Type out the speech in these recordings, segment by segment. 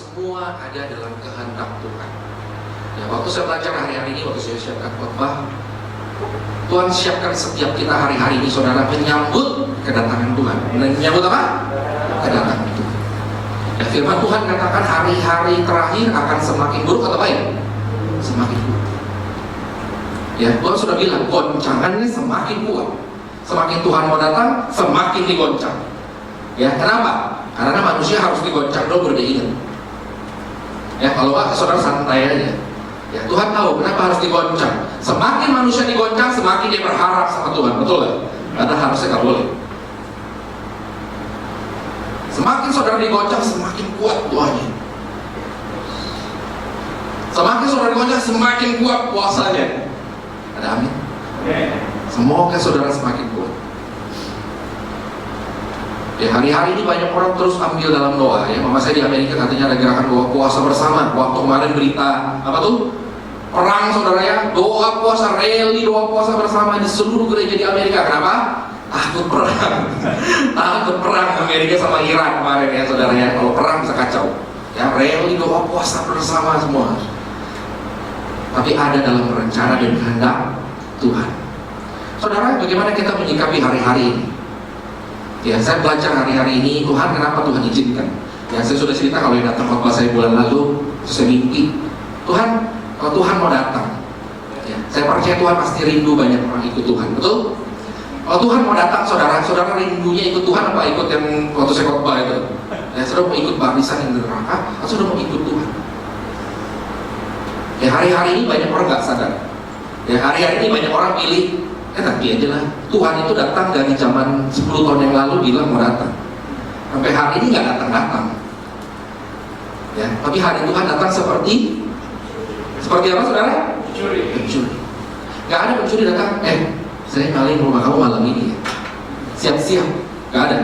Semua ada dalam kehendak Tuhan. Ya, waktu saya belajar hari-hari ini, waktu saya siapkan khotbah, Tuhan siapkan setiap kita hari-hari ini, saudara, menyambut kedatangan Tuhan. Menyambut apa? Kedatangan Tuhan. Ya, firman Tuhan katakan hari-hari terakhir akan semakin buruk atau baik? Semakin buruk. Ya, Tuhan sudah bilang goncangannya semakin kuat. Semakin Tuhan mau datang, semakin digoncang. Ya, kenapa? Karena manusia harus digoncang dulu baru dia ingat. Ya, kalau enggak saudara santai aja. Ya, Tuhan tahu kenapa harus digoncang. Semakin manusia digoncang, semakin dia berharap sama Tuhan, betul nggak? Karena harusnya nggak boleh. Semakin saudara digoncang, semakin kuat doanya. Semakin saudara digoncang, semakin kuat puasanya. Ada amin? Semoga saudara semakin kuat. Ya, hari-hari ini banyak orang terus ambil dalam doa. Ya, mama saya di Amerika katanya ada gerakan doa puasa bersama. Waktu kemarin berita apa tuh? Perang, saudara ya, doa puasa, rally doa puasa bersama di seluruh gereja di Amerika. Kenapa? Takut perang. Takut perang Amerika sama Iran kemarin ya, saudara ya. Kalau perang bisa kacau. Ya, rally doa puasa bersama semua. Tapi ada dalam rencana dan kehendak Tuhan. Saudara, bagaimana kita menyikapi hari-hari ini? Ya, saya belajar hari-hari ini, Tuhan kenapa Tuhan izinkan? Ya, saya sudah cerita kalau yang datang khotbah saya bulan lalu, saya mimpi Tuhan, kalau Tuhan mau datang, ya, saya percaya Tuhan pasti rindu banyak orang ikut Tuhan, betul? Kalau Tuhan mau datang, saudara rindunya ikut Tuhan apa ikut yang waktu saya khotbah itu? Ya, saudara mau ikut barisan yang neraka, atau saudara mau ikut Tuhan? Ya, hari-hari ini banyak orang nggak sadar. Ya, hari-hari ini banyak orang pilih, nanti aja lah. Tuhan itu datang dari zaman 10 tahun yang lalu bilang mau datang. Sampai hari ini nggak datang-datang. Ya, tapi hari Tuhan datang seperti apa, saudara? Pencuri. Nggak ada pencuri datang. Saya maling rumah kamu malam ini. Siap-siap. Nggak ada.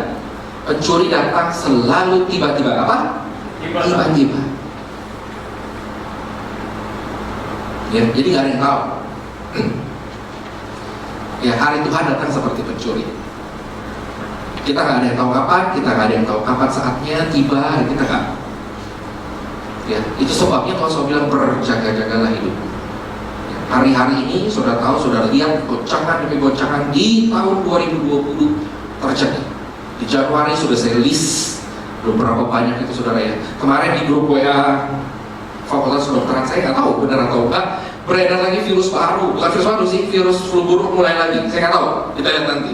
Pencuri datang selalu tiba-tiba. Apa? Tiba-tiba. Ya, jadi nggak ada yang tahu. Ya, hari Tuhan datang seperti pencuri. Kita nggak ada yang tahu kapan, kita nggak ada yang tahu kapan saatnya tiba, kita nggak. Ya, itu sebabnya Tuhan selalu bilang berjaga-jagalah hidup. Ya, hari-hari ini saudara tahu, saudara lihat goncangan demi goncangan di tahun 2020 terjadi. Di Januari sudah saya list beberapa banyak itu, saudara ya. Kemarin di grup WA Fakultas Kedokteran, saya nggak tahu benar atau enggak, beredar lagi virus baru, bukan virus baru sih, virus flu burung mulai lagi. Saya nggak tahu, kita lihat nanti.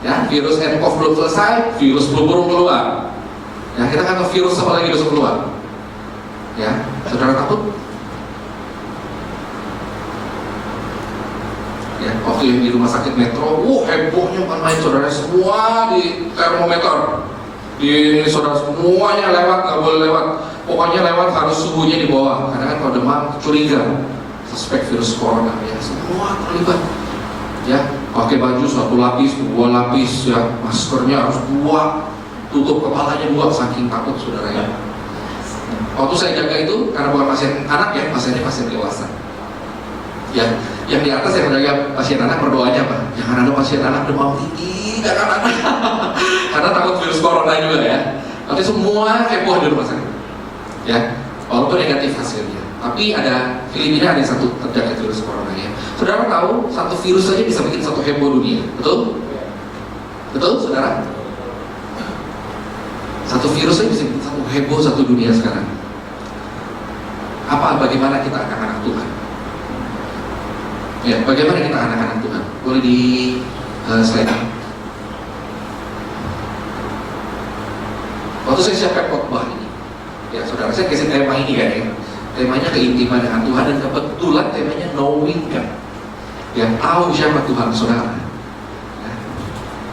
Ya, virus nCoV belum selesai, virus flu burung keluar. Ya, kita nggak tahu virus apa lagi besok keluar. Ya, saudara takut? Ya, waktu yang di rumah sakit Metro, hebohnya bukan main, saudara, semua di termometer. Di saudara semuanya lewat, nggak boleh lewat. Pokoknya lewat harus suhunya di bawah, karena kan kalau demam curiga suspek virus corona. Ya, semua terlibat. Ya, pakai baju 1 lapis, 2 lapis, ya, maskernya harus 2, tutup kepalanya 2, saking takut, saudara ya. Waktu saya jaga itu karena bukan pasien anak ya, pasiennya pasien dewasa. Ya, yang di atas yang menjaga pasien anak berdoanya apa? Jangan ada pasien anak demam tinggi, jangan ada. Karena takut virus corona juga ya. Nanti semua heboh di rumah sakit. Ya, walaupun negatif hasilnya. Tapi ada Filipina ada satu terjangkit virus corona ya. Saudara tahu satu virus saja bisa bikin satu heboh dunia, betul? Betul, saudara? Satu virus saja bisa bikin satu heboh satu dunia sekarang. Bagaimana kita anak-anak Tuhan? Ya, bagaimana kita anak-anak Tuhan? Boleh di slide. Waktu saya siapkan khotbah ini, ya saudara, saya kasih tema ini kan ya. Temanya keintiman dengan Tuhan, dan kebetulan temanya knowing God. Yang tahu siapa Tuhan saudara. Ya.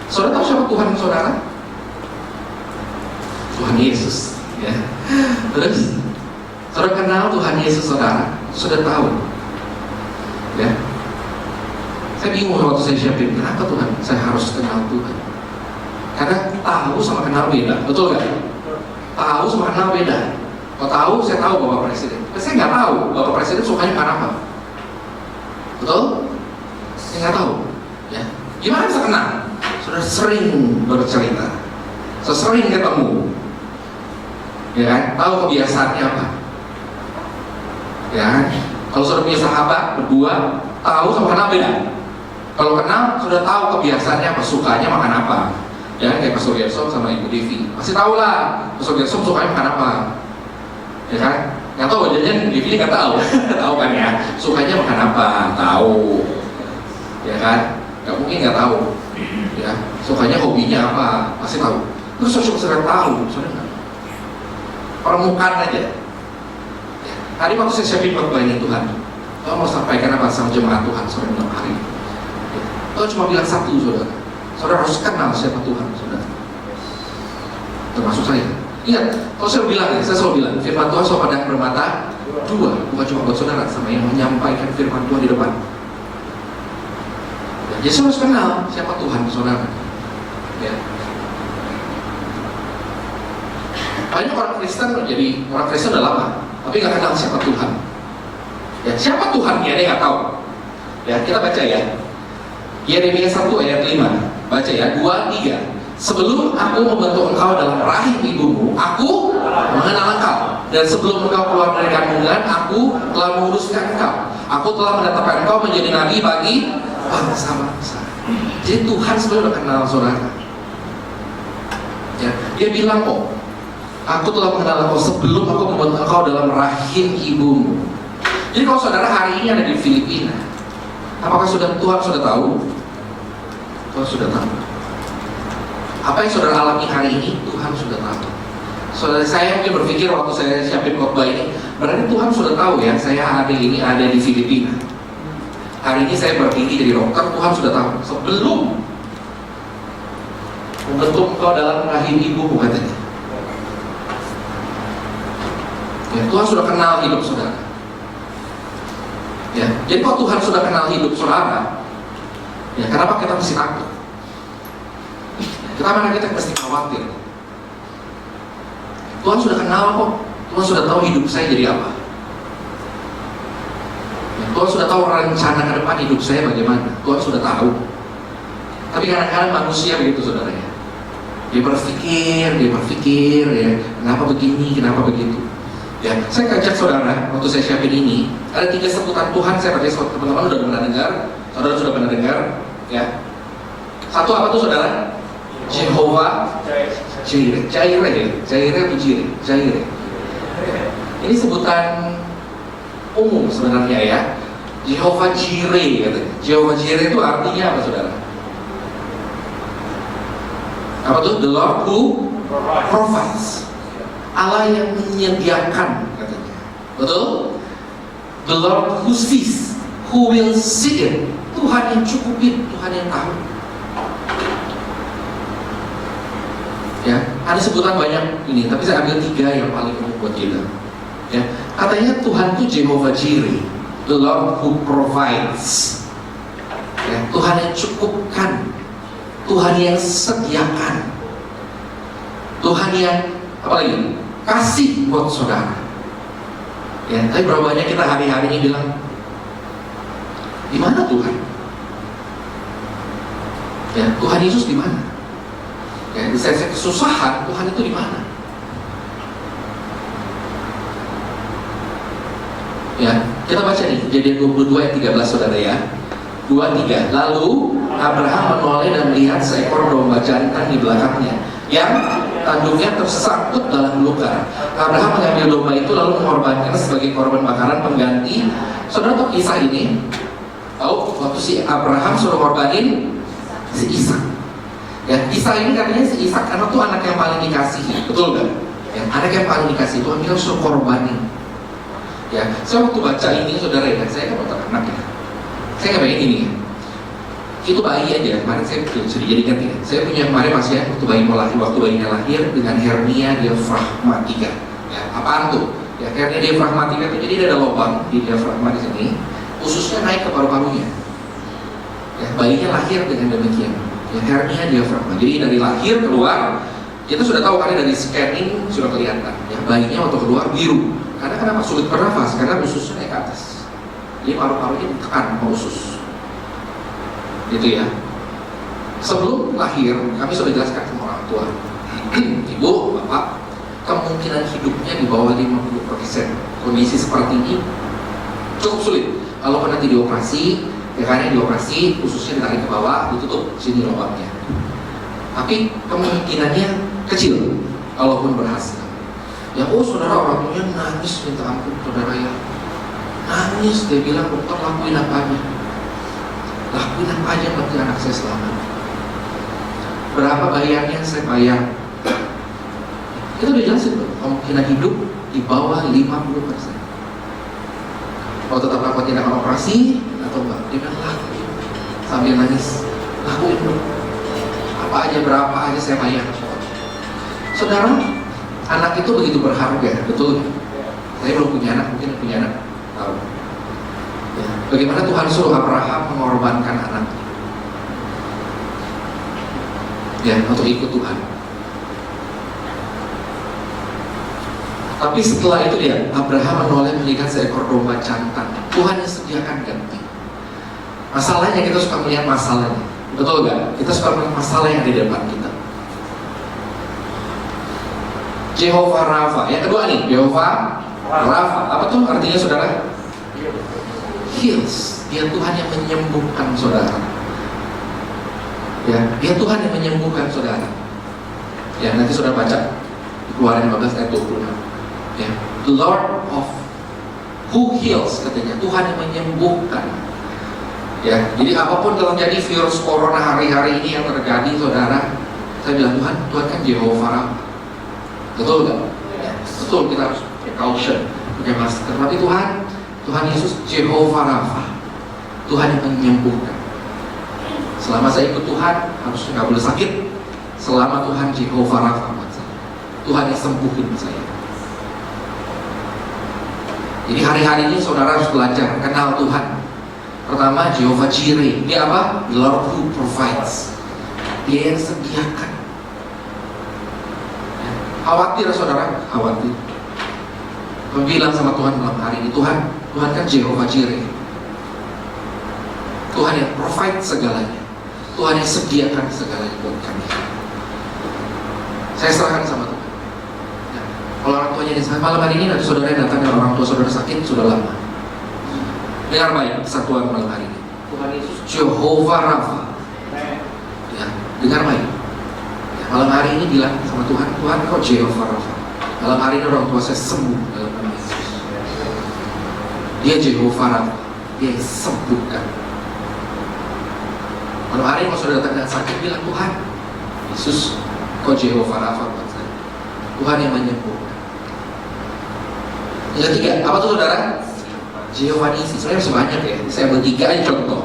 Saudara tahu siapa Tuhan saudara? Tuhan Yesus. Ya. Terus, saudara kenal Tuhan Yesus saudara? Sudah tahu? Ya. Saya bingung waktu saya siapin, kenapa Tuhan saya harus kenal Tuhan? Karena tahu sama kenal beda, betul nggak? Tahu sama kenal beda. Kalau tahu, saya tahu Bapak Presiden. Tapi saya nggak tahu Bapak Presiden sukanya makan apa. Betul? Saya nggak tahu. Ya. Gimana bisa kenal? Sudah sering bercerita, sering ketemu. ya kan? Tahu kebiasaannya apa, ya kan? Kalau sudah punya sahabat berdua, tahu sama kenal beda. Kalau kenal sudah tahu kebiasaannya apa, sukanya makan apa, ya kayak Pastor Gersom sama Ibu Devi, pasti tahu lah Pastor Gersom sukanya makan apa, ya kan? Nggak tahu jajan Devi nggak tahu, tahu kan ya, sukanya makan apa, tahu, ya kan? Nggak mungkin nggak tahu, ya sukanya hobinya apa, pasti tahu. Terus sudah tahu, sudah nggak? Permukaan aja. Tadi waktu saya siapin khotbah ini Tuhan, Tuhan mau sampaikan apa sama jemaat Tuhan sore malam hari? Tuhan cuma bilang satu, saudara. Saudara harus kenal siapa Tuhan, saudara. Termasuk saya. Ingat, kalau saya bilang, saya selalu bilang, firman Tuhan sama pedang bermata dua, bukan cuma buat saudara, sama yang menyampaikan firman Tuhan di depan. Ya, jadi saudara harus kenal siapa Tuhan, saudara. Ya. Banyak orang Kristen jadi orang Kristen udah lama, tapi nggak kenal siapa Tuhan. Ya, siapa Tuhan dia nggak tahu. Ya, kita baca ya. Yeremia 1 ayat 5. Baca ya, 2, 3. Sebelum aku membentuk engkau dalam rahim ibumu, aku mengenal engkau. Dan sebelum engkau keluar dari kandungan, aku telah menguruskan engkau. Aku telah menetapkan engkau menjadi nabi bagi bangsa-bangsa. Jadi Tuhan sebenarnya udah kenal saudara. Ya, dia bilang kok, aku telah mengenal engkau sebelum aku membentuk engkau dalam rahim ibumu. Jadi kalau saudara hari ini ada di Filipina, apakah Tuhan sudah tahu? Tuhan sudah tahu. Apa yang saudara alami hari ini, Tuhan sudah tahu. Saudara, saya mungkin berpikir waktu saya siapin khotbah ini, berarti Tuhan sudah tahu ya, saya hari ini ada di Filipina. Hari ini saya berdiri jadi dokter, Tuhan sudah tahu. Sebelum membentuk engkau dalam rahim ibumu, katanya. Ya, Tuhan sudah kenal hidup saudara. Ya, jadi kalau Tuhan sudah kenal hidup saudara, ya kenapa kita mesti takut? Kenapa kita mesti khawatir? Tuhan sudah kenal kok. Tuhan sudah tahu hidup saya jadi apa. Ya, Tuhan sudah tahu rencana ke depan hidup saya bagaimana. Tuhan sudah tahu. Tapi kadang-kadang manusia begitu saudara ya. Dia berpikir ya, kenapa begini, kenapa begitu. Ya, saya ajak saudara waktu saya siapin ini ada 3 sebutan Tuhan. Saya percaya teman-teman sudah pernah dengar, saudara sudah pernah dengar, ya. Satu apa tuh saudara? Jehovah Jireh, Jireh. Ini sebutan umum sebenarnya ya. Jehovah Jireh, katanya. Jehovah Jireh itu artinya apa saudara? Apa tuh? The Lord who provides. Allah yang menyediakan, katanya. Betul? The Lord who sees, who will see it. Tuhan yang cukupin, Tuhan yang tahu. Ya, ada sebutan banyak ini, tapi saya ambil 3 yang paling umum buat kita. Ya, katanya Tuhan itu Jehovah Jireh, the Lord who provides. Ya, Tuhan yang cukupkan, Tuhan yang sediakan, Tuhan yang apa lagi? Kasih buat saudara. Ya, tapi berapa banyak kita hari-hari ini bilang, di mana Tuhan? Ya, Tuhan Yesus di mana? Ya, di saat kesusahan, Tuhan itu di mana? Ya, kita baca nih, Kejadian 22 ayat 13 saudara ya. 2-3. Lalu Abraham menoleh dan melihat seekor domba jantan di belakangnya yang tanduknya tersangkut dalam luka. Abraham mengambil domba itu lalu mengorbankannya sebagai korban bakaran pengganti. Saudara tahu kisah ini? Tahu waktu si Abraham suruh korbanin si Ishak. Ya, kisah ini katanya si Ishak karena tuh anak yang paling dikasihi, betul nggak? Ya, anak yang paling dikasih Tuhan bilang suruh korbanin. Ya, saya waktu baca ini saudara ya, saya kan dokter anak ya. Saya nggak bayangin ini. Itu bayi aja, kemarin saya sudah dijadikan ya. Saya punya kemarin masih ya, waktu bayinya lahir dengan hernia diafragmatika. Ya, apaan tuh? Ya, hernia diafragmatika itu jadi ada lubang di diafragma di sini, ususnya naik ke paru-parunya. Ya, bayinya lahir dengan demikian. Ya, hernia diafragma. Jadi dari lahir keluar, kita sudah tahu karena dari scanning sudah kelihatan. Ya, bayinya waktu keluar biru. Karena kenapa? Sulit bernafas karena ususnya naik ke atas. Jadi paru-parunya ditekan sama usus. Gitu ya. Sebelum lahir, kami sudah jelaskan sama orang tua, ibu, bapak, kemungkinan hidupnya di bawah 50%. Kondisi seperti ini cukup sulit. Kalau nanti dioperasi, ya kan dioperasi, ususnya ditarik ke bawah, ditutup sini lubangnya. Tapi kemungkinannya kecil, kalaupun berhasil. Ya saudara, orang tuanya nangis minta ampun, saudara ya. Nangis, dia bilang, dokter lakuin apa aja. Lakuin apa aja bagi anak saya selamat. Berapa bayarnya? Saya bayar. Itu udah jelasin tuh, kemungkinan hidup di bawah 50%. Kalau tetap lakukan tindakan operasi atau enggak, dia bilang lakuin. Sambil nangis, lakuin dong. Apa aja, berapa aja saya bayar. Saudara, anak itu begitu berharga, betul? Saya belum punya anak, mungkin punya anak tahu. Ya. Bagaimana Tuhan suruh Abraham mengorbankan anaknya, ya, untuk ikut Tuhan. Tapi setelah itu dia, Abraham menoleh melihat seekor domba jantan. Tuhan yang sediakan ganti. Masalahnya kita suka melihat masalahnya, betul gak? Kita suka melihat masalah yang ada di depan kita. Jehovah Rafa. Yang kedua nih, Jehovah Rafa. Apa tuh artinya saudara? Heals. Dia Tuhan yang menyembuhkan saudara. Ya, dia Tuhan yang menyembuhkan saudara. Ya, nanti saudara baca Keluaran 15 ayat 26. Ya, the Lord of who heals, katanya Tuhan yang menyembuhkan. Ya, jadi apapun telah terjadi virus corona hari-hari ini yang terjadi, saudara, saya bilang Tuhan kan Jehovah Rafa. Betul nggak? Ya, betul, kita harus precaution, pakai masker. Tapi Tuhan Yesus Jehovah Rafa, Tuhan yang menyembuhkan. Selama saya ikut Tuhan, harusnya nggak boleh sakit. Selama Tuhan Jehovah Rafa buat saya, Tuhan yang sembuhin saya. Jadi hari-hari ini saudara harus belajar kenal Tuhan. Pertama, Jehovah Jireh. Dia apa? The Lord who provides. Dia yang sediakan. Ya. Khawatir saudara? Khawatir. Kau bilang sama Tuhan malam hari ini, Tuhan kan Jehovah Jireh. Tuhan yang provide segalanya. Tuhan yang sediakan segalanya buat kami. Saya serahkan sama Tuhan. Ya. Kalau orang tuanya ini, malam hari ini nanti saudara yang datang dan orang tua saudara sakit sudah lama. Dengar baik kesatuan malam hari ini. Tuhan Yesus Jehovah Rafa. Ya, dengar baik. Ya, malam hari ini bilang sama Tuhan, Tuhan kau Jehovah Rafa. Malam hari ini orang tua saya sembuh dalam nama Yesus. Dia Jehovah Rafa. Dia yang sembuhkan. Malam hari ini kalau saudara datang dengan sakit, bilang Tuhan Yesus kau Jehovah Rafa buat saya. Tuhan yang menyembuhkan. Yang ketiga, apa tuh saudara? Jehovah Nisi. Sebenarnya masih banyak ya. Saya ambil 3 aja contoh.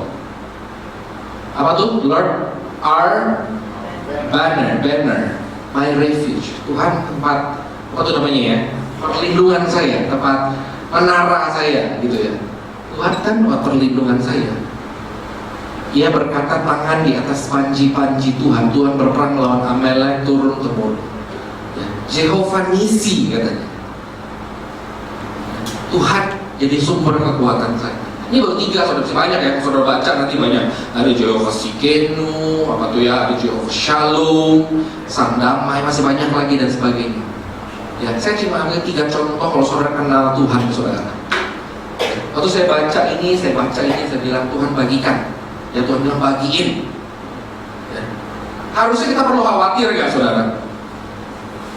Apa tuh? Lord our banner, my refuge. Tuhan tempat, apa tuh namanya ya? Perlindungan saya, tempat menara saya, gitu ya. Tuhan kan tempat perlindungan saya. Ia berkata tangan di atas panji-panji Tuhan. Tuhan berperang melawan Amalek turun temurun. Ya. Jehovah Nisi katanya. Tuhan jadi sumber kekuatan saya. Ini baru 3, saudara, masih banyak ya. Saudara baca nanti banyak. Ada Jehovah Sikenu, apa tuh ya? Ada Jehovah Shalom, Sang Damai, masih banyak lagi dan sebagainya. Ya, saya cuma ambil 3 contoh kalau saudara kenal Tuhan, saudara. Waktu saya baca ini, saya bilang Tuhan bagikan. Ya Tuhan bilang bagiin. Ya. Harusnya kita perlu khawatir nggak, saudara?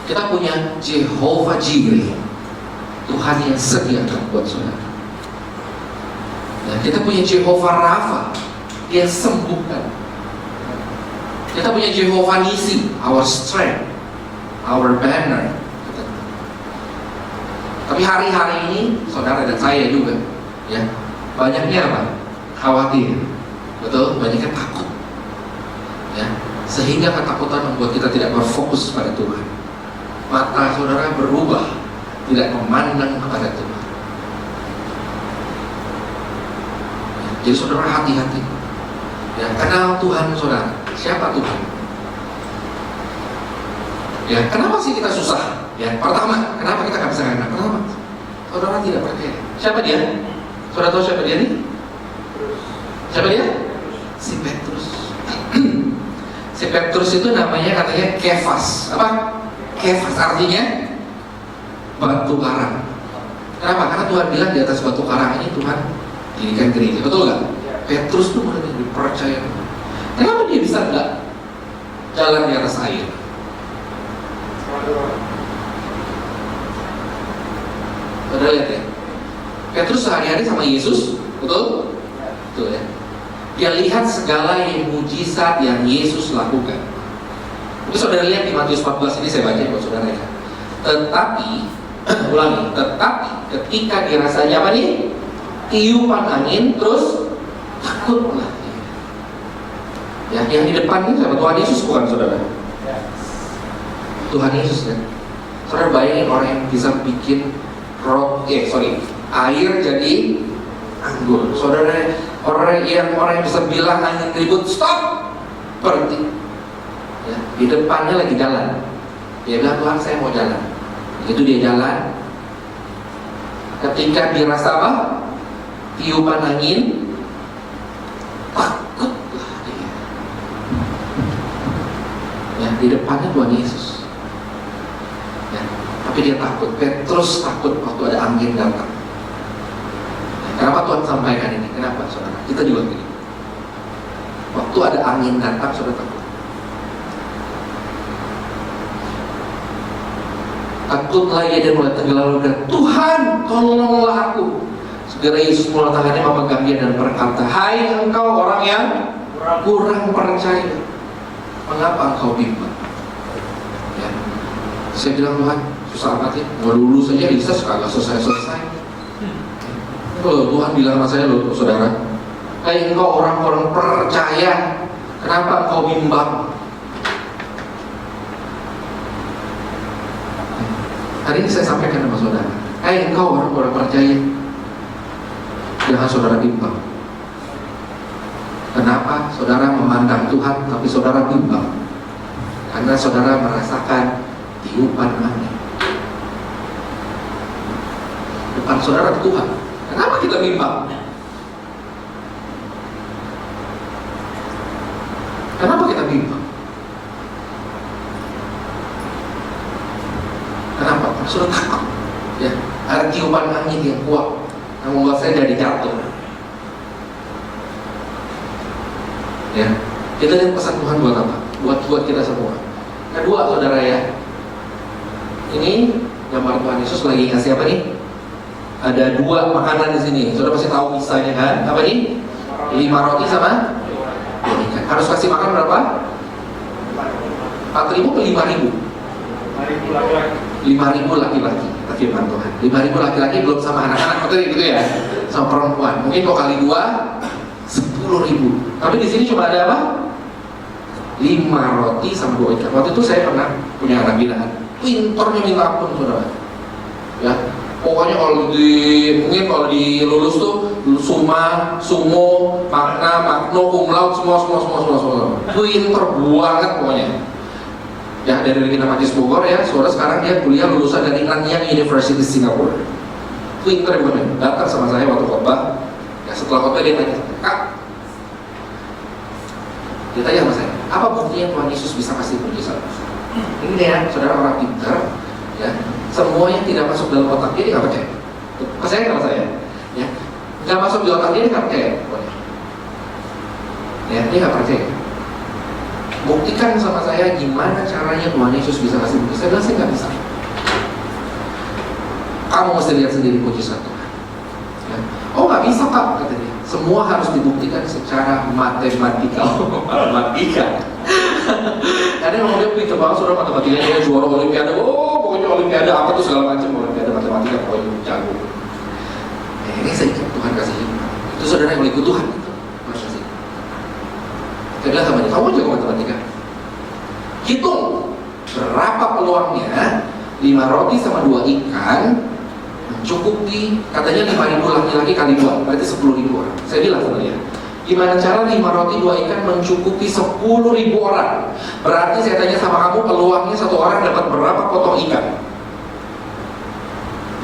Kita punya Jehovah Jireh. Tuhan yang sediakan buat saudara. Dan kita punya Jehovah Rafa, dia sembuhkan. Kita punya Jehovah Nisi, our strength, our banner. Tapi hari-hari ini, saudara dan saya juga, ya, banyaknya apa? Khawatir, betul? Banyaknya takut, ya. Sehingga ketakutan membuat kita tidak berfokus pada Tuhan. Mata saudara berubah, tidak memandang kepada Tuhan. Ya, jadi saudara hati-hati. Ya, kenal Tuhan saudara. Siapa Tuhan? Ya, kenapa sih kita susah? Ya, pertama, kenapa kita nggak bisa kenal? Pertama, saudara tidak percaya. Siapa dia? Saudara tahu siapa dia nih? Siapa dia? Si Petrus. Si Petrus itu namanya katanya Kefas. Apa? Kefas artinya batu karang. Kenapa? Karena Tuhan bilang di atas batu karang ini Tuhan dirikan gereja, betul nggak? Petrus tuh benar dipercaya. Kenapa dia bisa nggak jalan di atas air? Saudara lihat ya, Petrus sehari-hari sama Yesus, betul? Betul ya. Dia lihat segala yang mujizat yang Yesus lakukan. Itu saudara lihat di Matius 14 ini, saya baca buat saudara ya. Tetapi, ulangi, tetapi ketika dirasanya apa nih? Tiupan angin, terus takutlah. Ya, yang di depan ini siapa? Tuhan Yesus bukan saudara? Tuhan Yesus kan. Saudara bayangin orang yang bisa bikin air jadi anggur. Saudara, orang yang bisa bilang angin ribut, stop, berhenti. Ya, di depannya lagi jalan. Dia bilang, Tuhan saya mau jalan. Itu dia jalan. Ketika dirasa apa? Tiupan angin, takutlah dia. Ya, di depannya Tuhan Yesus. Ya, tapi dia takut. Petrus takut waktu ada angin datang. Ya, kenapa Tuhan sampaikan ini? Kenapa saudara? Kita juga begini. Waktu ada angin datang, saudara takut. Takutlah ia dan mulai tenggelam dan Tuhan tolonglah aku. Segera Yesus mulai tangannya memegang dia dan berkata, hai engkau orang yang kurang percaya, mengapa engkau bimbang? Ya. Saya bilang, Tuhan susah amat ya, mau lulus saja bisa kagak selesai. Kalau Tuhan bilang sama saya loh saudara, hai engkau orang-orang percaya, kenapa engkau bimbang? Hari ini saya sampaikan sama saudara, hai engkau orang-orang percaya, jangan saudara bimbang. Kenapa saudara memandang Tuhan tapi saudara bimbang? Karena saudara merasakan tiupan angin. Depan saudara Tuhan. Kenapa kita bimbang? Kenapa kita bimbang? Kenapa? Saudara takut. Ya, ada tiupan angin yang kuat yang membuat saya jadi jatuh. Ya, kita lihat pesan Tuhan buat apa? Buat kita semua. Kedua, saudara ya, ini gambar Tuhan Yesus lagi ngasih apa nih? Ada dua makanan di sini. Saudara pasti tahu kisahnya kan? Apa nih? 5 roti sama 2 ikan. Harus kasih makan berapa? 4.000 ke 5.000? 5.000 laki-laki. Firman Tuhan. 5.000 laki-laki belum sama anak-anak, betul gitu ya? Sama perempuan. Mungkin kalau kali 2 10.000. Tapi di sini cuma ada apa? 5 roti sama 2 ikan. Waktu itu saya pernah punya anak binaan. Pintornya minta ampun saudara. Ya, pokoknya mungkin kalau di lulus tuh summa, sumo, makna, makno, cum laude, semua. Pintor banget pokoknya. Ya, dari Regina Pacis Bogor ya, saudara sekarang dia kuliah lulusan dari Nanyang University Singapura. Pinter banget. Datang sama saya waktu khotbah. Ya, setelah khotbah dia tanya, Kak, dia tanya sama saya, apa buktinya Tuhan Yesus bisa kasih mujizat? Ini dia, saudara orang pintar, ya, semua yang tidak masuk dalam otak dia nggak percaya. Percaya nggak saya? Ya, nggak masuk di otak dia nggak percaya. Ya, dia nggak percaya. Buktikan sama saya gimana caranya Tuhan Yesus bisa kasih mujizat. Saya bilang saya nggak bisa. Kamu mesti lihat sendiri mujizat Tuhan. Ya. Oh nggak bisa Kak, kata dia. Semua harus dibuktikan secara matematika. Karena kalau dia pintar banget, saudara, matematika dia juara olimpiade. Oh pokoknya olimpiade apa tuh segala macam, olimpiade matematika pokoknya jago. Ini saya Tuhan kasih. Itu saudara yang boleh ikut Tuhan. Tuhan kasih. Saya bilang sama dia, kamu jago matematika. Hitung berapa peluangnya 5 roti sama 2 ikan mencukupi, katanya 5.000 laki-laki kali 2, berarti 10.000 orang. Saya bilang sama dia, gimana cara 5 roti 2 ikan mencukupi 10.000 orang? Berarti saya tanya sama kamu, peluangnya satu orang dapat berapa potong ikan?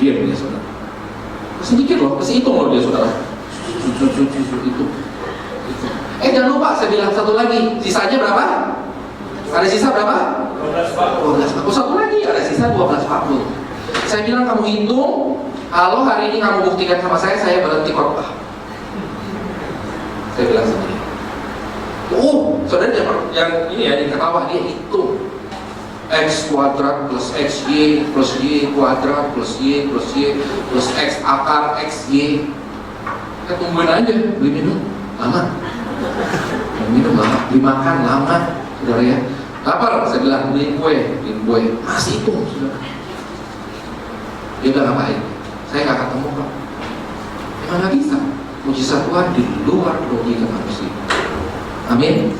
Dia saudara. Masih dikit loh, masih hitung loh dia saudara. Itu. Jangan lupa, saya bilang satu lagi, sisanya berapa? Ada sisa berapa? 12 40. Satu lagi, ada sisa 12 40. Saya bilang kamu hitung, kalau hari ini kamu buktikan sama saya berhenti khotbah. Saya bilang sama dia. Saudara yang ini ya, yang ketawa, dia hitung X kuadrat plus XY plus Y kuadrat plus Y plus Y plus X akar XY. Kita tungguin aja, beli minum lama, minum lama, beli makan lama, saudara ya. Lapar, saya bilang beli kue, masih hitung, saudara. Dia bilang ngapain? Saya nggak ketemu kok. Emang nggak bisa. Mujizat Tuhan di luar logika manusia. Amin.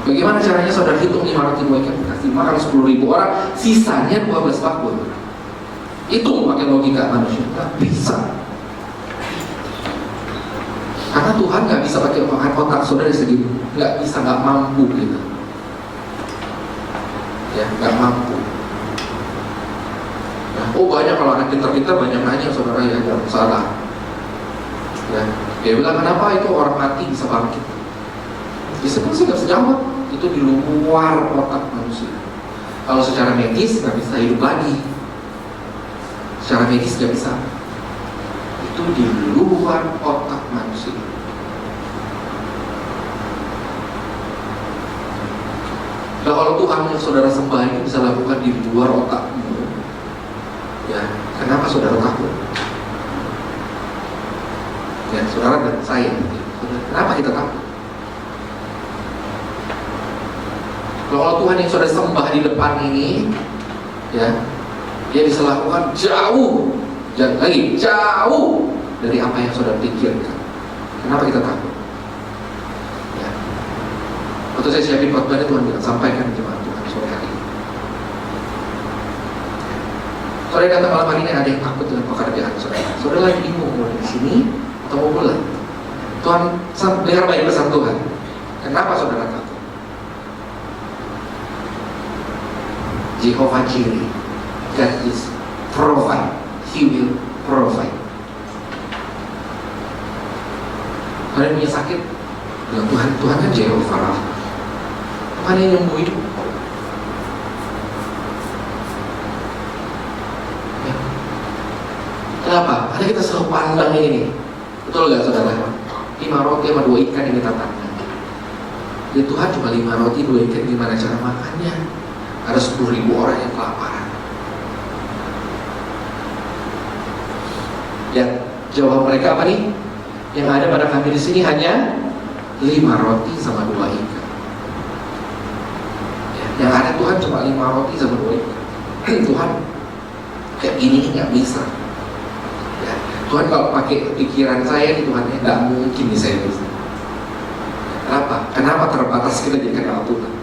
Bagaimana caranya saudara hitung 5 roti 2 ikan kasih makan 10.000 orang, sisanya 12 bakul. Hitung pakai logika manusia, nggak bisa. Karena Tuhan nggak bisa pakai otak saudara segitu, nggak bisa, nggak mampu gitu. Ya, nggak mampu. Ya, banyak kalau anak pintar-pintar banyak nanya saudara ya, nggak salah. Ya, dia bilang kenapa itu orang mati bisa bangkit? Ya sebenarnya nggak bisa jawab. Itu di luar otak manusia. Kalau secara medis nggak bisa hidup lagi. Secara medis nggak bisa. Itu di luar otak manusia. Nah, kalau Tuhan yang saudara sembah ini bisa lakukan di luar otakmu, ya kenapa saudara takut? Ya saudara dan saya, kenapa kita takut? Kalau Tuhan yang saudara sembah di depan ini, ya, dia bisa lakukan jauh dari apa yang saudara pikirkan. Kenapa kita takut? Ya. Waktu saya siapin khotbah, Tuhan bilang sampaikan jemaat Tuhan sore hari ini. Saudara datang malam hari ini ada yang takut dengan pekerjaan saudara. Saudara lagi bingung mau di sini atau mau pulang. Tuhan dengar baik pesan Tuhan. Kenapa saudara takut? Jehovah Jireh, God is provide, He will provide. Kalian punya sakit, bilang Tuhan kan Jehovah Rafa. Tuhan yang nyembuhin. Ya. Kenapa? Karena kita selalu pandang ini. Betul gak saudara? 5 roti sama 2 ikan yang kita pandang. Ya Tuhan cuma 5 roti 2 ikan, gimana cara makannya? Ada 10.000 orang yang kelaparan. Ya, jawab mereka apa nih? Yang ada pada kami di sini hanya 5 roti sama 2 ikan. Ya, yang ada Tuhan cuma 5 roti sama 2 ikan. Tuhan kayak gini nggak bisa. Ya, Tuhan kalau pakai pikiran saya nih Tuhan, nggak mungkin nih saya bisa. Kenapa terbatas kita jadi kenal Tuhan?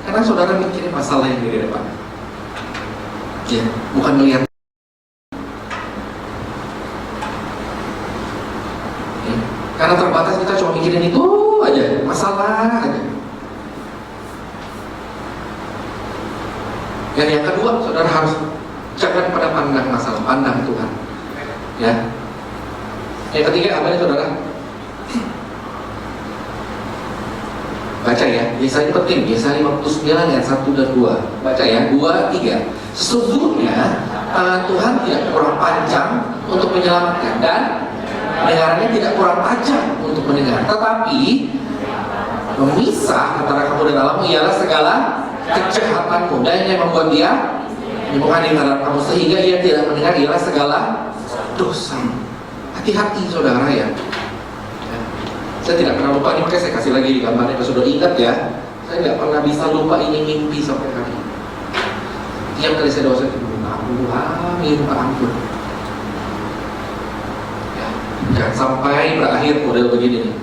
Karena saudara mikirin masalah yang di depan, ya, bukan melihat. Ya, karena terbatas kita cuma mikirin itu aja, masalah aja. Dan yang kedua, saudara harus jangan pada pandang masalah, pandang Tuhan. Ya. Yang ketiga apa nih saudara? Baca ya, Yesaya penting, Yesaya 59 ayat 1 dan 2. Baca ya, 2, 3. Sesungguhnya Tuhan tidak kurang panjang untuk menyelamatkan, dan pendengarannya tidak kurang tajam untuk mendengar, tetapi memisah antara kamu dan Allahmu ialah segala kejahatanmu, dan yang membuat dia menyembuhkan di hadapan kamu sehingga ia tidak mendengar ialah segala dosa. Hati-hati saudara ya. Saya tidak pernah lupa, ini makanya saya kasih lagi gambarnya, sudah ingat ya. Saya tidak pernah bisa lupa ini mimpi sampai hari ini. Tiap kali saya dosa itu minta ampun. Ya, jangan sampai berakhir model begini nih.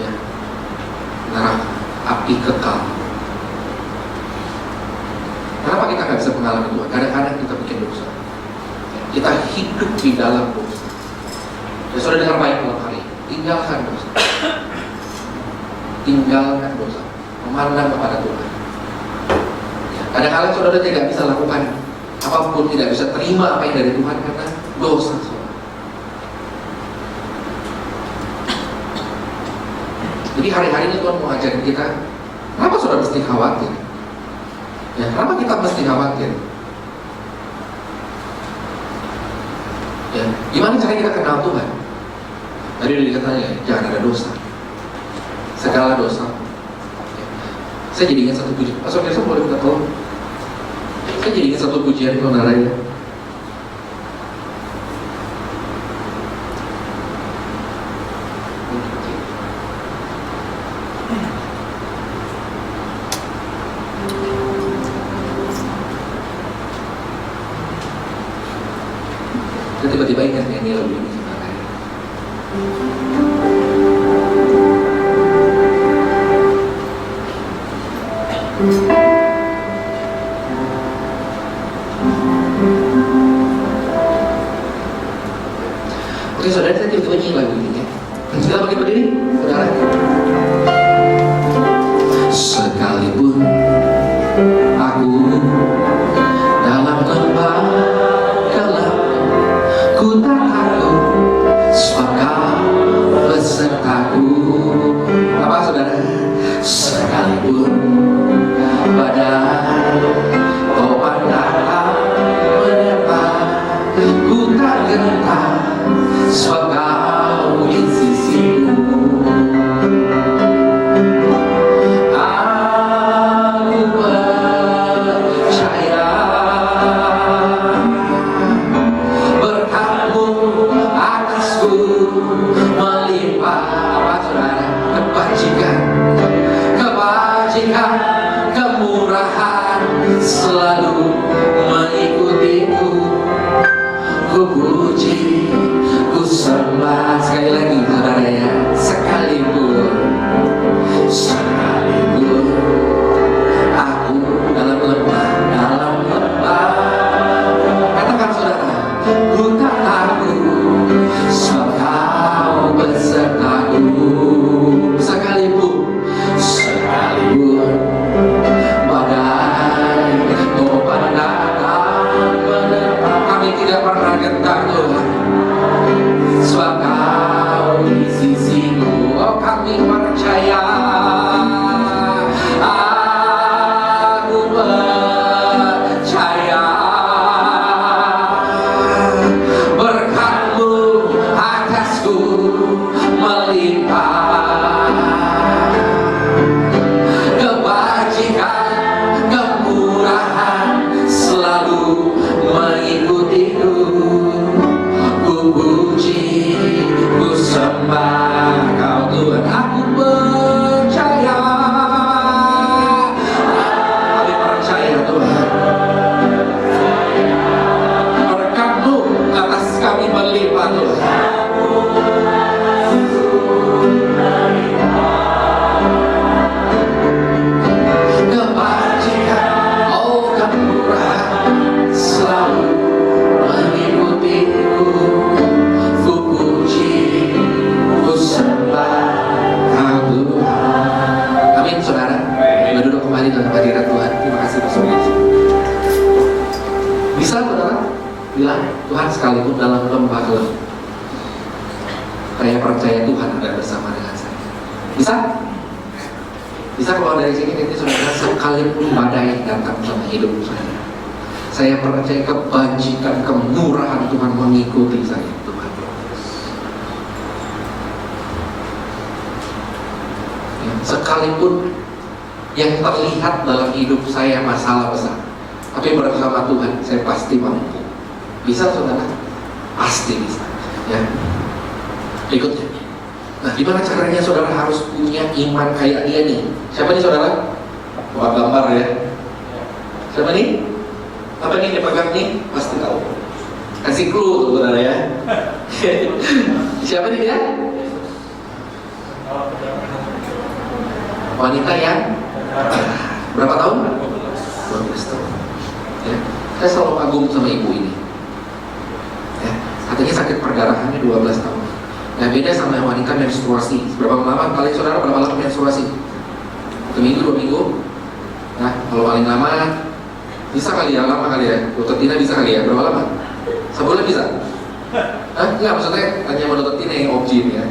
Ya, neraka, api kekal. Kenapa kita nggak bisa mengalami Tuhan? Kadang-kadang kita bikin dosa. Kita hidup di dalam dosa. Ya sudah dengar baik malam hari. Tinggalkan dosa. Tinggalkan dosa. Memandang kepada Tuhan. Ya, kadang-kadang saudara tidak bisa lakukan apapun, tidak bisa terima apa yang dari Tuhan karena dosa saudara. Jadi hari-hari ini Tuhan mau ajarin kita, kenapa saudara mesti khawatir? Ya, kenapa kita mesti khawatir? Ya, gimana cara kita kenal Tuhan? Tadi udah dikatakan jangan ada dosa. Segala dosa. Ya. Saya jadi ingat satu pujian. Pastor Gerson boleh minta tolong? Saya jadi ingat satu pujian saudara ya. Saya tiba-tiba ingat nyanyi lagu ini saudara ya. Oke saudara, saya tiba-tiba nyanyi lagu ini ya. Kita pakai berdiri, saudara. Sekalipun aku dalam lembah gelap, ku tak takut, sebab Kau besertaku. Apa saudara? Sekalipun badai topan datang menerpa, ku tak gentar, sebab Kau di sisiku. Aku percaya berkat-Mu atasku melimpah. Apa saudara? Kebajikan, kemurahan selalu mengikutiku. Ku puji, ku sembah. Sekali lagi saudara ya. Sekalipun aku dalam lembah, katakan saudara, ku tak takut, sebab Kau besertaku. Sekalipun badai topan datang menerpa, kami tidak pernah gentar Tuhan, sebab Kau di sisiku. Oh, kami percaya. Aku percaya berkat-Mu atasku melimpah. Kebajikan, kemurahan selalu mengikutiku. Ku puji, ku sembah Kau Tuhan. Aku percaya. Kami percaya Tuhan, berkat-Mu atas kami melimpah Tuhan. Kebajikan, oh kemurahan selalu mengikutiku. Ku puji, ku sembah Kau Tuhan. Amin saudara. Kita duduk kembali dalam hadirat Tuhan. Terima kasih Pastor Yesus. Bisa saudara bilang, Tuhan sekalipun dalam lembah gelap, saya percaya Tuhan ada bersama dengan saya. Bisa? Bisa keluar dari sini nanti saudara, sekalipun badai datang sama hidup saya percaya kebajikan, kemurahan Tuhan mengikuti saya. Tuhan, ya, sekalipun yang terlihat dalam hidup saya masalah besar, tapi bersama Tuhan saya pasti mampu. Bisa saudara? Pasti bisa. Ya. Berikutnya, nah gimana caranya saudara harus punya iman kayak dia nih? Siapa nih saudara? Buat gambar ya. Siapa nih? Apa nih yang pegang nih? Pasti tahu. Kasih clue saudara ya. Siapa nih dia? Wanita yang berapa tahun? 12 tahun. Ya. Saya selalu kagum sama ibu ini. Ya. Katanya sakit perdarahannya 12 tahun. Nah beda sama wanita menstruasi. Berapa lama kali saudara berapa lama menstruasi? 1 minggu, 2 minggu? Nah kalau paling lama bisa kali ya, lama kali ya. Dokter Tina bisa kali ya, berapa lama? Sebulan bisa? Hah? Enggak, maksudnya tanya sama Dokter Tina yang objin ya.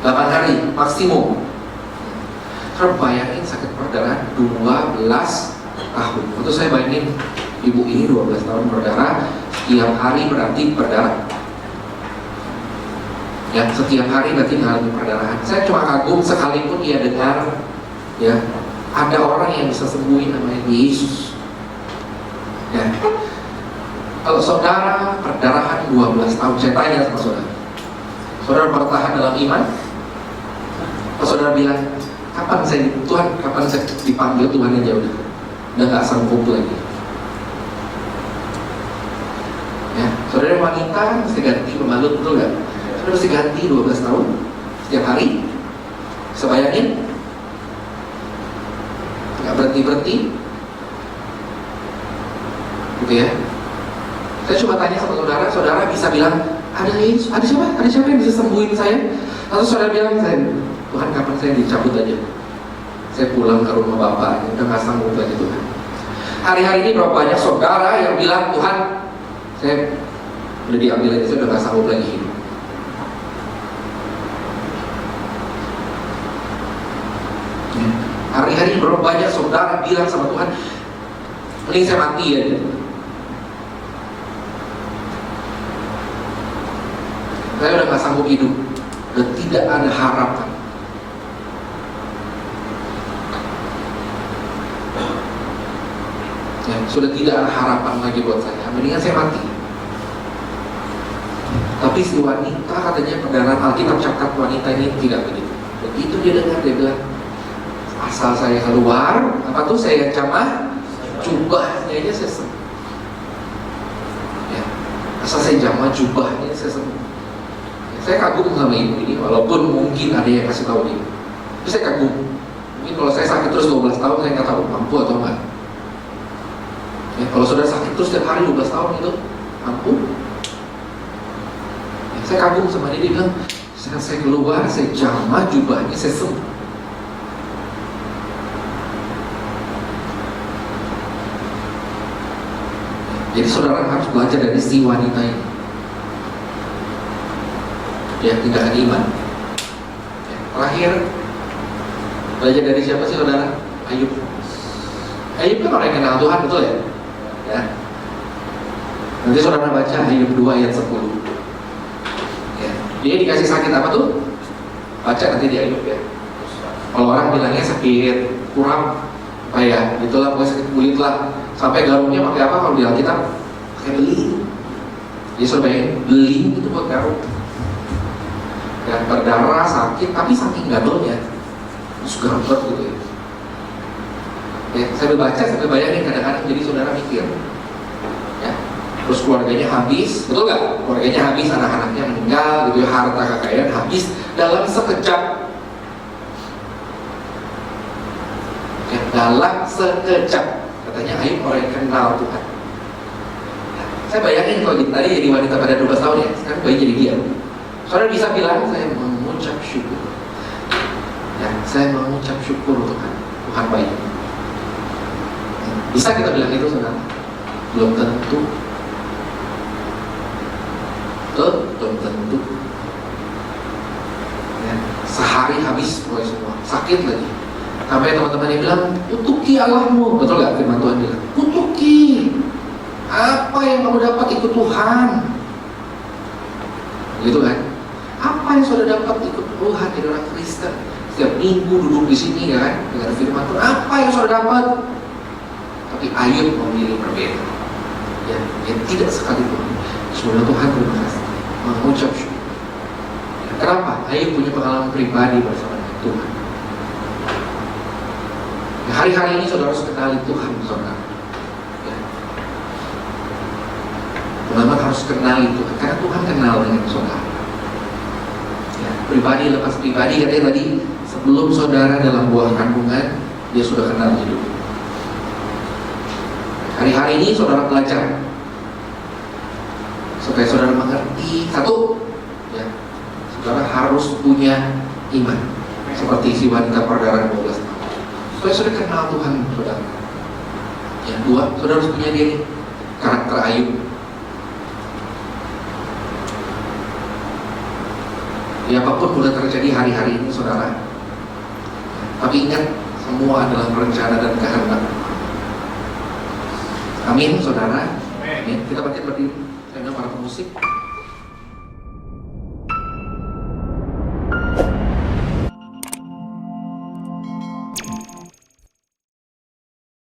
8 hari maksimum. Terbayangin sakit perdarahan 12 tahun. Untuk saya bayangin ibu ini 12 tahun berdarah, Setiap hari berarti berdarah. Ya, setiap hari berarti mengalami perdarahan. Saya cuma kagum sekalipun dia dengar, ya, ada orang yang bisa sembuhin namanya Yesus. Ya. Kalau saudara perdarahan 12 tahun, saya tanya sama saudara, saudara bertahan dalam iman? Kalau saudara bilang, kapan saya dipanggil Tuhan aja udah nggak sanggup lagi. Ya, saudara wanita mesti ganti pembalut, betul nggak? Saudara mesti ganti 12 tahun setiap hari. Bisa bayangin? Nggak berhenti, gitu ya. Saya coba tanya sama saudara, saudara bisa bilang, ada siapa yang bisa sembuhin saya? Atau saudara bilang, Tuhan kapan saya dicabut aja? Saya pulang ke rumah Bapak, udah nggak sanggup lagi Tuhan. Hari-hari ini berapa banyak saudara yang bilang, Tuhan, saya udah diambil aja, saya udah nggak sanggup lagi hidup. Hari-hari ini berapa banyak saudara bilang sama Tuhan, mending saya mati aja. Saya udah gak sanggup hidup, dan tidak ada harapan. Ya, sudah tidak ada harapan lagi buat saya. Mendingan saya mati. Tapi si wanita, katanya perdarahan Alkitab catat wanita ini tidak begitu. Begitu dia dengar, dia bilang, asal saya keluar, apa tuh saya jamah jubahnya aja saya sembuh. Ya, asal saya jamah jubahnya saya sembuh. Saya kagum sama ibu ini, walaupun mungkin ada yang kasih tahu dia. Tapi saya kagum. Mungkin kalau saya sakit terus 12 tahun, saya nggak tahu mampu atau enggak. Ya, kalau saudara sakit terus setiap hari 12 tahun itu mampu. Ya, saya kagum sama dia bilang, saya keluar, saya jamah jubahnya, saya sembuh. Jadi saudara harus belajar dari si wanita ini. Ya, tindakan iman. Ya, terakhir, belajar dari siapa sih saudara? Ayub. Ayub kan orang yang kenal Tuhan, betul ya? Ya. Nanti saudara baca Ayub 2 ayat 10. Ya. Dia dikasih sakit apa tuh? Baca nanti di Ayub ya. Kalau orang bilangnya sakit kurang, apa ya? Itulah pokoknya sakit kulit lah. Sampai garumnya pakai apa kalau di Alkitab? Pakai beling. Jadi saudara beling itu buat garum. Ya, berdarah, sakit, tapi saking gadelnya terus gampet gitu ya. Ya, saya baca sampai bayangin kadang-kadang jadi saudara mikir ya, terus keluarganya habis, betul gak? Keluarganya habis, anak-anaknya meninggal gitu ya, harta kekayaan habis dalam sekejap ya, dalam sekejap. Katanya Ayub orang yang kenal Tuhan ya, saya bayangin kalau tadi jadi wanita pada 12 tahun ya, sekarang bayi jadi dia. Saudara bisa bilang, saya mengucap syukur. Ya, saya mengucap syukur Tuhan baik. Bisa kita bilang itu saudara? Belum tentu. Belum tentu. Ya, sehari habis pokoknya semua, sakit lagi. Sampai teman-teman yang bilang, kutuki Allahmu. Betul gak firman Tuhan bilang? Kutuki. Apa yang kamu dapat ikut Tuhan? Gitu kan? Apa yang saudara dapat ikut Tuhan jadi orang Kristen? Setiap minggu duduk di sini ya kan, dengan firman Tuhan. Apa yang saudara dapat? Tapi Ayub memilih berbeda. Ya, yang tidak sekalipun. Saudara Tuhan terima kasih, mengucap syukur. Ya, kenapa? Ayub punya pengalaman pribadi bersama Tuhan. Ya, hari-hari ini saudara harus kenali Tuhan, saudara. Ya. Benar-benar harus kenali Tuhan, karena Tuhan kenal dengan saudara. Pribadi lepas pribadi, katanya tadi sebelum saudara dalam buah kandungan dia sudah kenal hidup. Hari-hari ini saudara belajar supaya saudara mengerti satu ya, saudara harus punya iman seperti si wanita perdarahan 12 tahun supaya saudara kenal Tuhan saudara. Yang dua, saudara harus punya diri karakter Ayub. Ya, apapun boleh terjadi hari-hari ini saudara, tapi ingat semua adalah rencana dan kehendak. Amin saudara. Amin. Kita bangkit berdiri. musik